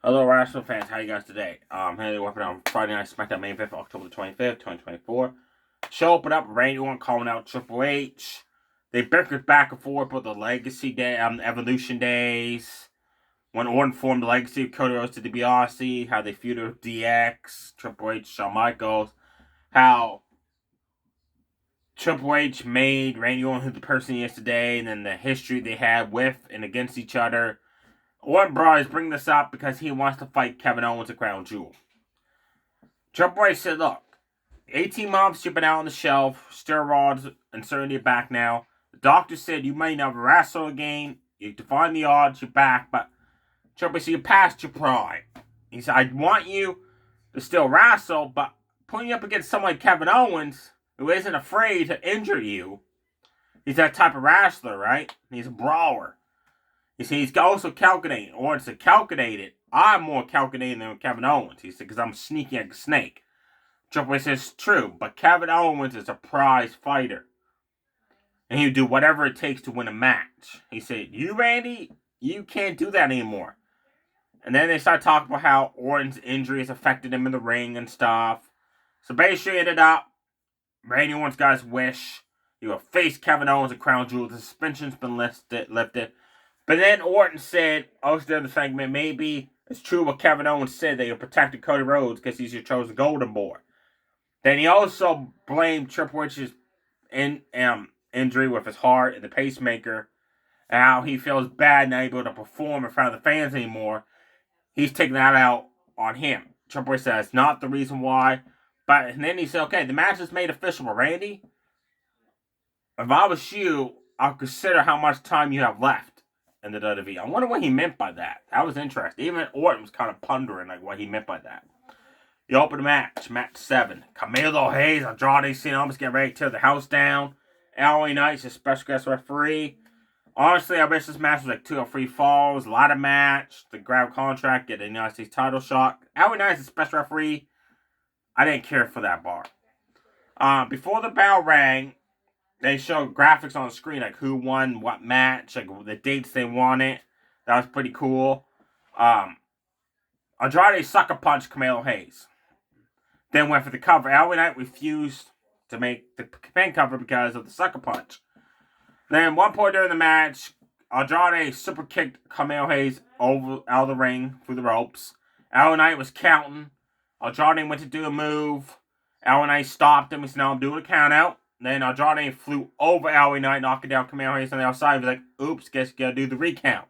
Hello, wrestling fans. How you guys today? Here they weapon on Friday Night SmackDown Main Event for October 25th, 2024. Show opened up, Randy Orton calling out Triple H. They bickered back and forth with the Legacy Day, Evolution Days. When Orton formed the Legacy of Cody Rhodes to DiBiase, how they feuded with DX, Triple H, Shawn Michaels, how Triple H made Randy Orton the person he is today, and then the history they had with and against each other. Orton Bros bring this up because he wants to fight Kevin Owens at Crown Jewel. Triple H said, look, 18 months you've been out on the shelf, steroids inserted in your back now. The doctor said you may never wrestle again. You define the odds, you're back, but Triple H said, you're past your prime. He said, I want you to still wrestle, but putting you up against someone like Kevin Owens, who isn't afraid to injure you, he's that type of wrestler, right? He's a brawler. You see, he's also calculating, or it's calculated. I'm more calculating than Kevin Owens. He said, because I'm sneaky like a snake. Triple H says, true, but Kevin Owens is a prize fighter. And he'll do whatever it takes to win a match. He said, you, Randy, you can't do that anymore. And then they start talking about how Orton's injuries affected him in the ring and stuff. So basically, it ended up, Randy Orton's got his wish. He will face Kevin Owens at Crown Jewel. The suspension's been lifted. But then Orton said, also during the segment, maybe it's true what Kevin Owens said, that he protected Cody Rhodes because he's your chosen golden boy. Then he also blamed Triple H's injury with his heart and the pacemaker, and how he feels bad not able to perform in front of the fans anymore. He's taking that out on him. Triple H says, not the reason why. And then he said, okay, the match is made official, Randy. If I was you, I'll consider how much time you have left in the WWE. I wonder what he meant by that. That was interesting. Even Orton was kind of pondering like what he meant by that. The open match 7. Carmelo Hayes, Andrade Cien Almas getting ready to tear the house down. LA Knight's a special guest referee. Honestly, I wish this match was like 2 or 3 falls. A lot of match. The grab contract, get the United States title shot. LA Knight's a special referee. I didn't care for that bar. Before the bell rang, they showed graphics on the screen, like who won what match, like the dates they won it. That was pretty cool. Andrade sucker punched Carmelo Hayes. Then went for the cover. LA Knight refused to make the pin cover because of the sucker punch. Then at one point during the match, Andrade super kicked Carmelo Hayes out of the ring through the ropes. LA Knight was counting. Andrade went to do a move. LA Knight stopped him. He said, no, I'm doing a count out. Then Andrade flew over LA Knight, knocking down Carmelo Hayes on the outside. He was like, oops, guess you gotta do the recount.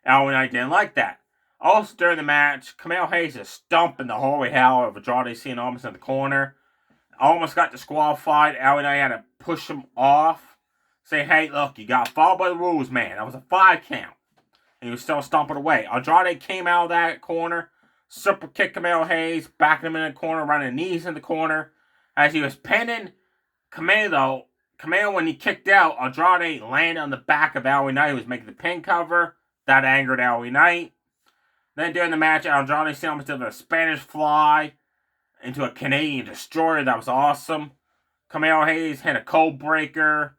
LA Knight didn't like that. Also during the match, Carmelo Hayes is stomping the holy hell of Andrade Cien Almas in the corner. Almost got disqualified. LA Knight had to push him off. Say, hey, look, you got followed by the rules, man. That was a 5 count. And he was still stomping away. Andrade came out of that corner, super kicked Carmelo Hayes, backing him in the corner, running knees in the corner. As he was pinning Carmelo, when he kicked out, Andrade landed on the back of LA Knight, who was making the pin cover. That angered LA Knight. Then during the match, Andrade Cien Almas did a Spanish fly into a Canadian destroyer. That was awesome. Carmelo Hayes hit a code breaker.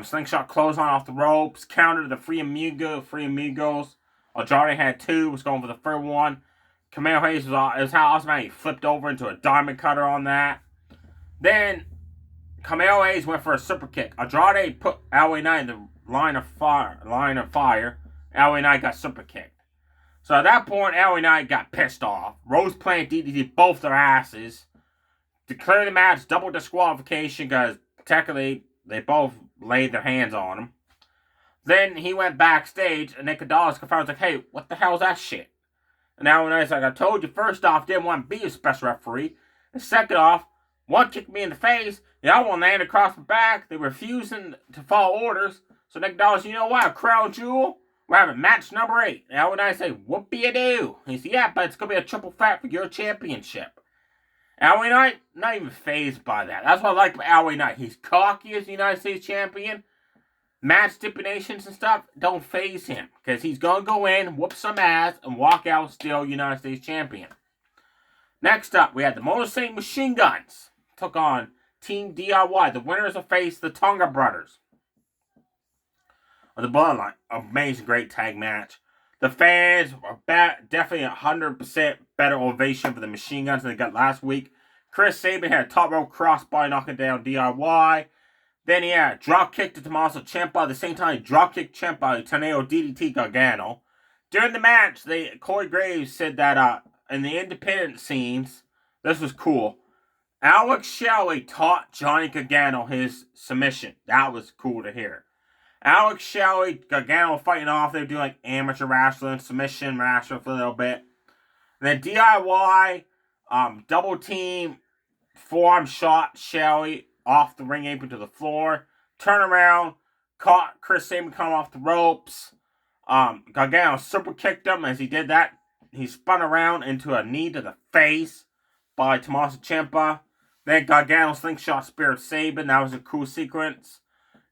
Slingshot clothesline off the ropes. Countered the Free Amigos. Andrade had 2. Was going for the third one. Carmelo Hayes it was how awesome. He flipped over into a diamond cutter on that. Then Carmelo Hayes went for a super kick. Andrade put LA Knight in the line of fire. LA Knight got super kicked. So at that point, LA Knight got pissed off. Rose Plant DDT both their asses. Declared the match double disqualification because technically they both laid their hands on him. Then he went backstage and Nick Gonzalez confirmed, like, hey, what the hell is that shit? And LA Knight's like, I told you, first off, didn't want to be a special referee. And second off, one kicked me in the face, the other one landed across my back. They were refusing to follow orders. So Nick Gonzalez, you know what? Crown Jewel, we're having match number 8. And LA Knight say, whoop-de-doo. He said, yeah, but it's going to be a triple threat for your championship. LA Knight, not even fazed by that. That's what I like about LA Knight. He's cocky as the United States champion. Match stipulations and stuff don't faze him. Because he's going to go in, whoop some ass, and walk out still United States champion. Next up, we had the Motor City Machine Guns. Took on Team DIY. The winners will face the Tonga Brothers of the Bloodline. Amazing, great tag match. The fans are definitely 100% better ovation for the Machine Guns than they got last week. Chris Sabin had a top rope crossbody knocking down DIY. Then he had a drop kick to Tommaso Ciampa. At the same time, he drop kicked Ciampa, a tornado DDT Gargano. During the match, Corey Graves said that in the independent scenes, this was cool. Alex Shelley taught Johnny Gargano his submission. That was cool to hear. Alex Shelley, Gargano fighting off. They were doing like amateur wrestling, submission wrestling for a little bit. And then DIY, double team, forearm shot Shelley off the ring apron to the floor. Turn around, caught Chris Sabin coming off the ropes. Gargano super kicked him. As he did that, he spun around into a knee to the face by Tommaso Ciampa. Then Gargano slingshot Spirit Sabin. That was a cool sequence.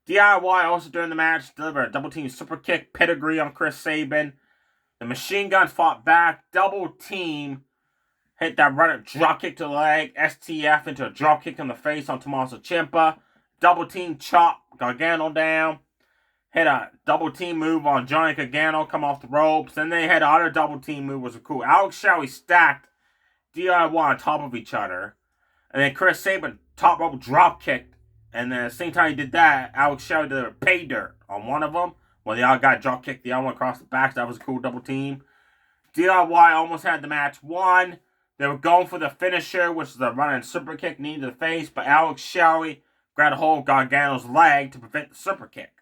DIY also during the match delivered a double team super kick pedigree on Chris Sabin. The Machine Guns fought back. Double team hit that runner drop kick to the leg. STF into a drop kick in the face on Tommaso Ciampa. Double team chop Gargano down. Hit a double team move on Johnny Gargano, come off the ropes. Then they had other double team move, was cool. Alex Shelley stacked DIY on top of each other. And then Chris Sabin top rope drop kicked. And then at the same time he did that, Alex Shelley did a pay dirt on one of them. Well, the other guy drop kicked the other one across the back. So that was a cool double team. DIY almost had the match won. They were going for the finisher, which is a running super kick, knee to the face. But Alex Shelley grabbed a hold of Gargano's leg to prevent the super kick.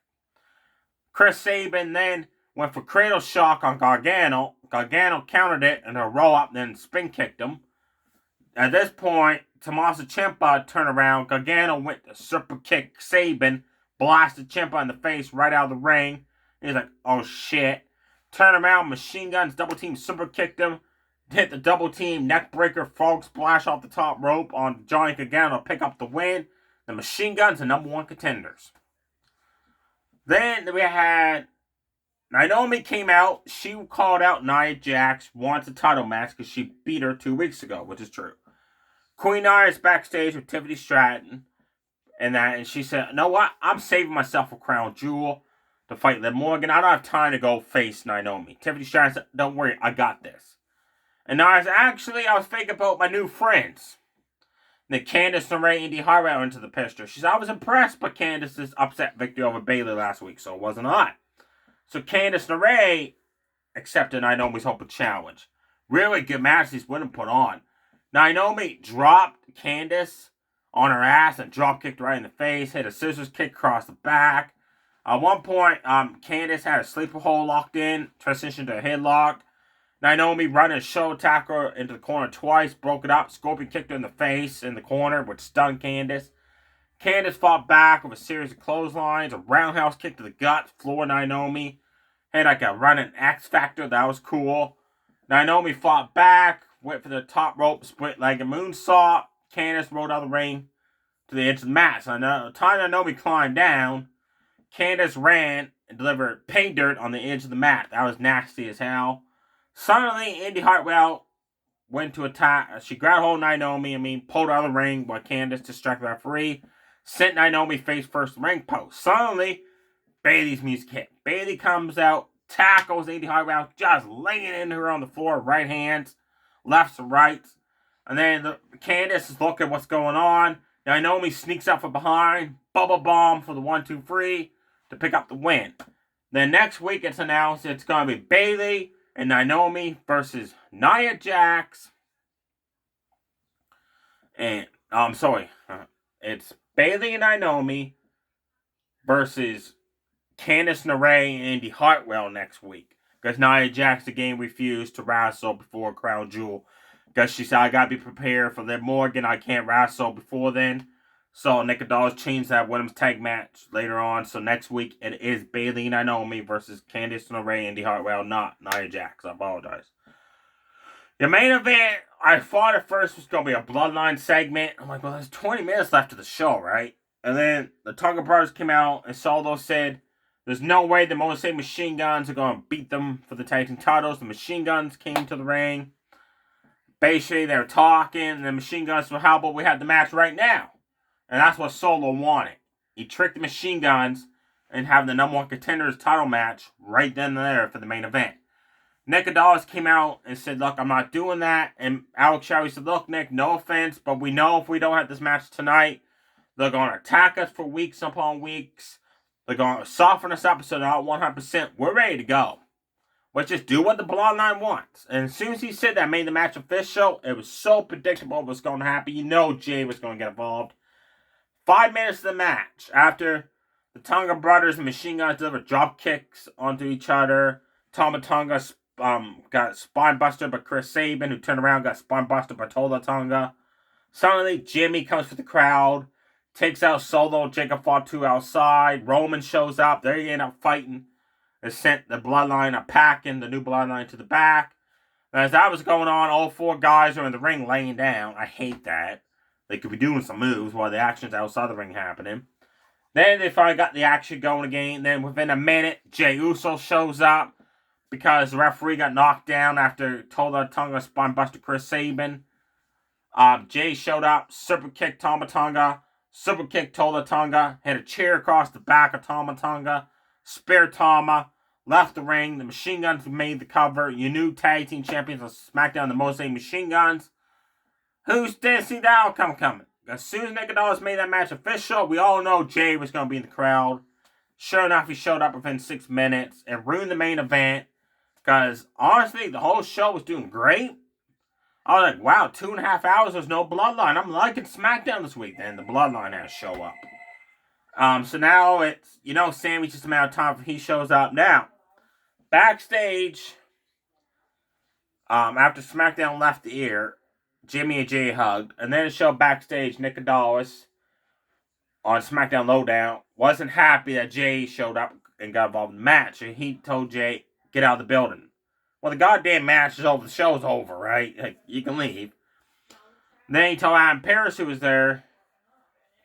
Chris Sabin then went for cradle shock on Gargano. Gargano countered it and a roll up, then spin kicked him. At this point, Tommaso Ciampa turned around. Gargano went to super kick Sabin, blasted Ciampa in the face right out of the ring. He's like, oh shit. Turn around, Machine Guns double team super kicked him. Hit the double team neck breaker frog splash off the top rope on Johnny Gargano to pick up the win. The Machine Guns are #1 contenders. Then we had Naomi came out. She called out Nia Jax, wants a title match because she beat her 2 weeks ago, which is true. Queen Nia is backstage with Tiffany Stratton and she said, you know what? I'm saving myself a crown jewel to fight Liv Morgan. I don't have time to go face Naomi. Tiffany Stratton said, don't worry, I got this. And Nia said, actually, I was thinking about my new friends. Then Candice LeRae and Indy Hartwell into the picture. She said, I was impressed by Candice's upset victory over Bayley last week, so it wasn't I. So Candice LeRae accepted Naomi's open challenge. Really good match these women put on. Naomi dropped Candice on her ass and drop kicked right in the face, hit a scissors kick across the back. At one point, Candice had a sleeper hold locked in, transitioned to a headlock. Naomi running a show attacker into the corner twice, broke it up, scorpion kicked her in the face in the corner, which stunned Candice. Candice fought back with a series of clotheslines, a roundhouse kick to the gut, floored Naomi. Had like a running X Factor, that was cool. Naomi fought back, went for the top rope, split leg and moonsault. Candice rolled out of the ring to the edge of the mat. So by the time Naomi climbed down, Candice ran and delivered pay dirt on the edge of the mat. That was nasty as hell. Suddenly, Indy Hartwell went to attack. She grabbed hold of Naomi, pulled her out of the ring while Candice distracted the referee. Sent Naomi face first to the ring post. Suddenly, Bayley's music hit. Bayley comes out, tackles Indy Hartwell, just laying into her on the floor, right hands, lefts to rights. And then Candice is looking at what's going on. Naomi sneaks up from behind, bubble bomb for the 1-2-3 to pick up the win. Then next week it's announced it's going to be Bayley and Naomi versus Nia Jax. And, it's Bayley and Naomi versus Candice LeRae and Indy Hartwell next week. Because Nia Jax again refused to wrestle before Crown Jewel. Because she said, I got to be prepared for Liv Morgan. I can't wrestle before then. So Nick Aldis changed that women's tag match later on. So next week it is Bayley and Naomi versus Candice LeRae and Indy Hartwell, not Nia Jax. I apologize. The main event, I thought at first was going to be a Bloodline segment. I'm like, well, there's 20 minutes left of the show, right? And then the Tucker Brothers came out and Solo said, there's no way the Motor City Machine Guns are going to beat them for the tag team titles. The Machine Guns came to the ring. Basically, they were talking, and the Machine Guns said, how about we have the match right now? And that's what Solo wanted. He tricked the Machine Guns and have the #1 contenders title match right then and there for the main event. Nick Adalis came out and said, look, I'm not doing that. And Alex Shelley said, look, Nick, no offense, but we know if we don't have this match tonight, they're going to attack us for weeks upon weeks. They're going to soften us up so they're not 100%. We're ready to go. Let's just do what the Bloodline wants. And as soon as he said that, made the match official, it was so predictable what was going to happen. You know Jay was going to get involved. 5 minutes of the match, after the Tonga brothers and Machine Guns delivered drop kicks onto each other, Tama Tonga got spine busted by Chris Sabin, who turned around got spine busted by Tola Tonga. Suddenly, Jimmy comes for the crowd, takes out Solo, Jacob Fatu outside. Roman shows up. They end up fighting. They sent the Bloodline a packing the new Bloodline to the back. And as that was going on, all 4 guys are in the ring laying down. I hate that. They could be doing some moves while the action's outside the ring happening. Then they finally got the action going again. Then within a minute, Jey Uso shows up because the referee got knocked down after Tola Tonga spine busted Chris Sabin. Jay showed up, super kicked Tama Tonga, super kicked Tola Tonga, hit a chair across the back of Tama Tonga, spear Tama, left the ring. The Machine Guns made the cover. Your new tag team champions on SmackDown, the Mosaic Machine Guns. Who didn't see the outcome coming? As soon as Nick Adalis made that match official, we all know Jay was going to be in the crowd. Sure enough, he showed up within 6 minutes and ruined the main event. Because, honestly, the whole show was doing great. I was like, wow, 2.5 hours, there's no Bloodline. I'm liking SmackDown this week. Then the Bloodline has to show up. So now it's, Sammy's just a matter of time before he shows up. Now, backstage, after SmackDown left the air, Jimmy and Jay hugged. And then it showed backstage, Nick Adalis on SmackDown Lowdown wasn't happy that Jay showed up and got involved in the match. And he told Jay, get out of the building. Well, the goddamn match is over. The show's over, right? Like, you can leave. Then he told Adam Pearce, who was there,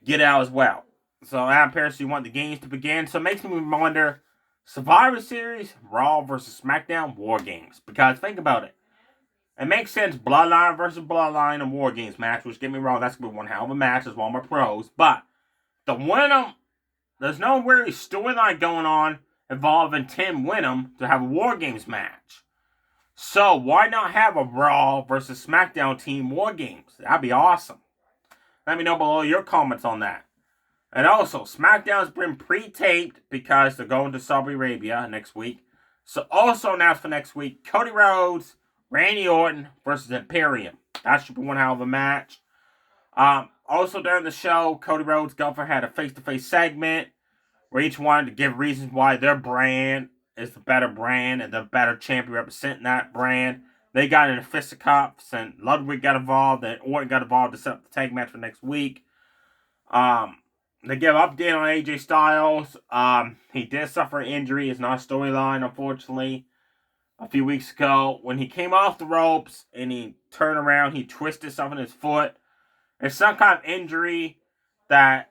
get out as well. So Adam Pearce, he wanted the games to begin. So it makes me wonder, Survivor Series, Raw versus SmackDown, War Games. Because think about it. It makes sense, Bloodline versus Bloodline and War Games match, which, get me wrong, that's going to be one hell of a match. It's one of my pros. But the Wyndham, there's no really storyline going on involving Tim Wyndham to have a War Games match. So why not have a Raw versus SmackDown team War Games? That'd be awesome. Let me know below your comments on that. And also, SmackDown's been pre-taped because they're going to Saudi Arabia next week. So also announced for next week, Cody Rhodes, Randy Orton versus Imperium. That should be one hell of a match. Also during the show, Cody Rhodes' girlfriend had a face-to-face segment where each wanted to give reasons why their brand is the better brand and the better champion representing that brand. They got in a fisticuffs and Ludwig got involved and Orton got involved to set up the tag match for next week. They give an update on AJ Styles. He did suffer an injury. It's not a storyline, unfortunately. A few weeks ago, when he came off the ropes and he turned around, he twisted something in his foot. It's some kind of injury that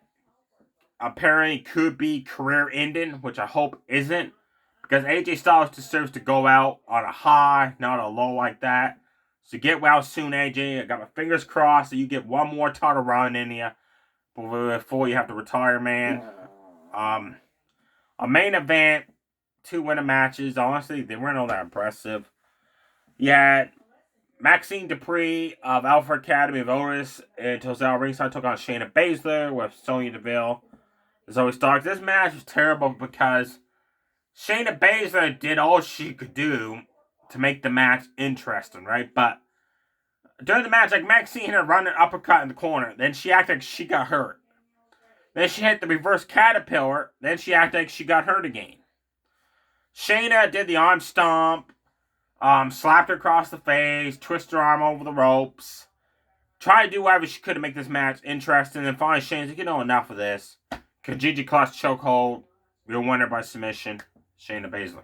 apparently could be career-ending, which I hope isn't. Because AJ Styles deserves to go out on a high, not a low like that. So get well soon, AJ. I got my fingers crossed that you get one more title run in you before you have to retire, man. A main event, 2 winning matches. Honestly, they weren't all that impressive. You had Maxine Dupree of Alpha Academy of Otis and Tozawa Ringside took on Shayna Baszler with Sonya Deville and Zoe Stark. This match was terrible because Shayna Baszler did all she could do to make the match interesting, right? But during the match, like Maxine hit a running uppercut in the corner. Then she acted like she got hurt. Then she hit the reverse caterpillar. Then she acted like she got hurt again. Shayna did the arm stomp, slapped her across the face, twisted her arm over the ropes, tried to do whatever she could to make this match interesting. And finally, Shayna's like, enough of this. Kijiji clutch chokehold. We'll win her by submission. Shayna Baszler.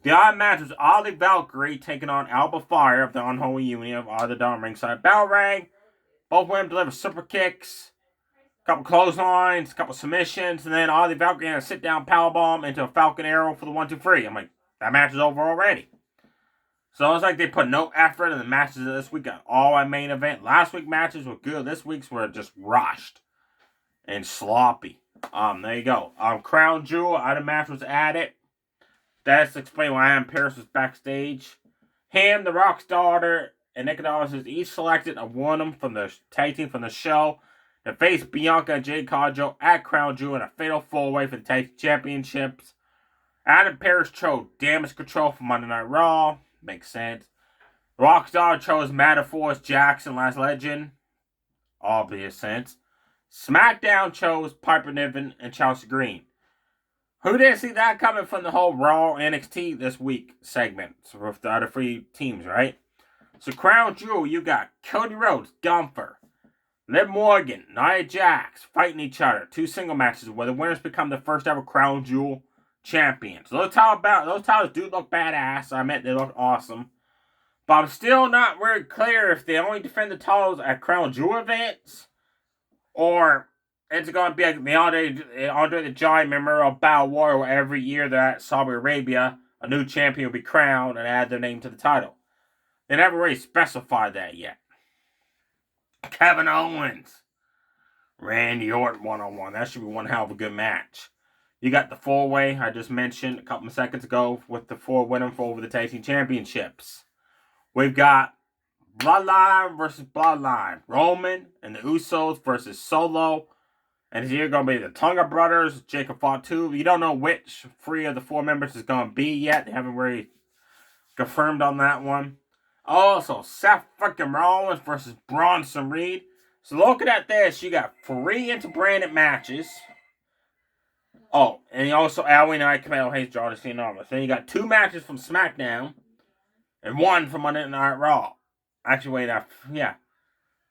The odd match was Ollie Valkyrie taking on Alba Fire of the Unholy Union of Other Dawn Ringside. Bell rang. Both women delivered super kicks, a couple clotheslines, a couple submissions, and then Ollie Valkyrie had a sit-down powerbomb into a Falcon Arrow for the 1-2-3. I'm like, that match is over already. So it's like they put no effort in the matches this week. Got all our main event. Last week's matches were good. This week's were just rushed and sloppy. There you go. Crown Jewel, other match was added. That's explain why Adam Pearce was backstage. Him, The Rock's daughter, and Nick Aldis is each selected a woman from the tag team from the show to face Bianca and Jade Cargill at Crown Jewel in a fatal four-way for the tag team championships. Adam Pearce chose Damage Control for Monday Night Raw. Makes sense. The Rock's daughter chose Metaphors, Jackson, Last Legend. Obvious sense. SmackDown chose Piper Niven and Chelsea Green. Who didn't see that coming from the whole Raw NXT this week segment with the other three teams, right? So Crown Jewel, you got Cody Rhodes, Gunther, Liv Morgan, Nia Jax fighting each other. 2 single matches where the winners become the first ever Crown Jewel champions. Those titles do look badass. I admit they look awesome. But I'm still not very clear if they only defend the titles at Crown Jewel events or it's going to be like the Andre the Giant Memorial Battle Royal where every year they're at Saudi Arabia, a new champion will be crowned and add their name to the title. They never really specified that yet. Kevin Owens, Randy Orton one-on-one. That should be one hell of a good match. You got the four-way I just mentioned a couple of seconds ago with the 4 winning for over the tag team championships. We've got Bloodline versus Bloodline. Roman and the Usos versus Solo. And it's either going to be the Tonga Brothers, Jacob Fatu. You don't know which 3 of the 4 members is going to be yet. They haven't really confirmed on that one. Also, Seth freaking Rollins versus Bronson Reed. So looking at this, you got 3 interbranded matches. Oh, and you also Alwyn Knight, Camille Hayes, Jordan Cena. Then you got 2 matches from SmackDown and 1 from Monday Night Raw. Actually, wait, yeah.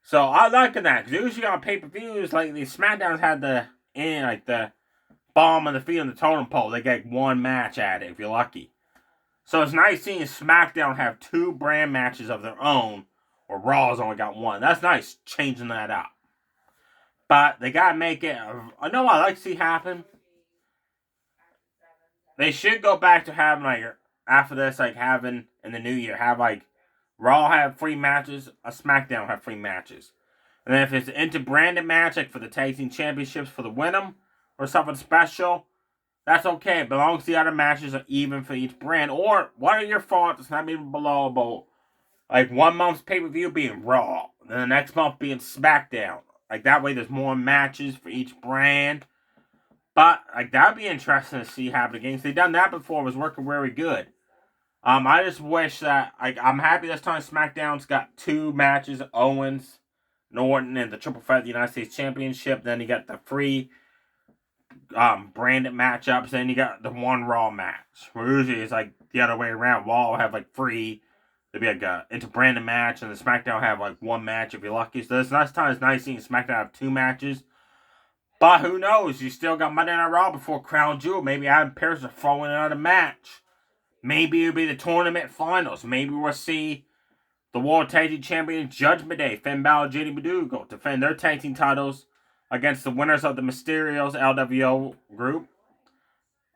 So I like that because usually on pay-per-views, like the SmackDowns had the bomb on the feet on the totem pole. They get 1 match at it if you're lucky. So it's nice seeing SmackDown have 2 brand matches of their own, or Raw's only got 1. That's nice, changing that up. But they gotta make it. I know what I like to see happen. They should go back to having after this, having in the new year, have Raw have 3 matches, a SmackDown have 3 matches. And then if it's an inter-branded match, for the tag team championships for the win 'em, or something special, that's okay. It belongs to the other matches are even for each brand. Or what are your thoughts? It's not even below about 1 month's pay-per-view being Raw, then the next month being SmackDown. That way there's more matches for each brand. But that'd be interesting to see happen again. They've done that before, it was working very good. I just wish that I'm happy this time SmackDown's got 2 matches, Owens, Norton, and the Triple Threat of the United States Championship. Then you got the 3 branded matchups. Then you got the 1 Raw match. Where usually it's the other way around. Raw will have 3. There'll be a inter-branded match, and the SmackDown will have 1 match if you're lucky. So this last time it's nice seeing SmackDown have 2 matches. But who knows? You still got Monday Night Raw before Crown Jewel. Maybe Adam Pearce will throw in another match. Maybe it'll be the tournament finals. Maybe we'll see the World Tag Team Champions Judgment Day, Finn Balor and JD Madugo, defend their tag team titles against the winners of the Mysterios LWO group.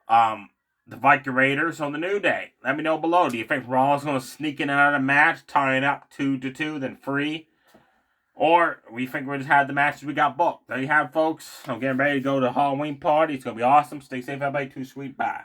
The Viking Raiders on the New Day. Let me know below. Do you think Raw is going to sneak in another match, tying up 2-2, then 3? Or we think we just had the matches we got booked. There you have, folks. I'm getting ready to go to the Halloween party. It's going to be awesome. Stay safe, everybody. Too sweet. Bye.